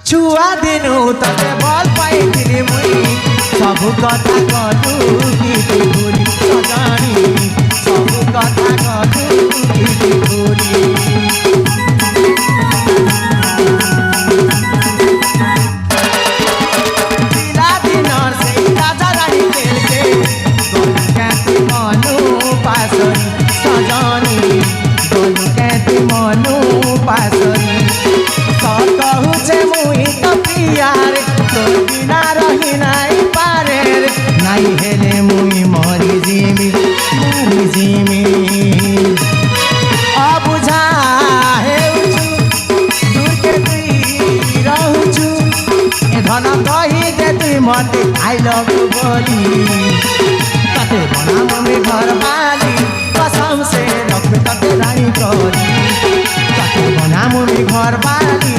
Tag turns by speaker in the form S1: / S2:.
S1: छुआ दिनु तते भल पाइथिली मुई सबु कथा कलु कि भूली सजानी सबु कथा कलु कि भूली दिला दिनर से राजा रानी खेल के गोलू कहती मनु पासरी सजानी गोलू कहती मनु पासरी कहू छे मुई तो पियार तो बिना रही नाई पारे नाई हेले मुई मरी जिमी अबुझा हेउछु दूर के तुई रहूछु ए धन कही दे तुई मते आई लव यू बोली तते बना में घर वाली कसम से रख तते रानी करी तते बना में घर वाली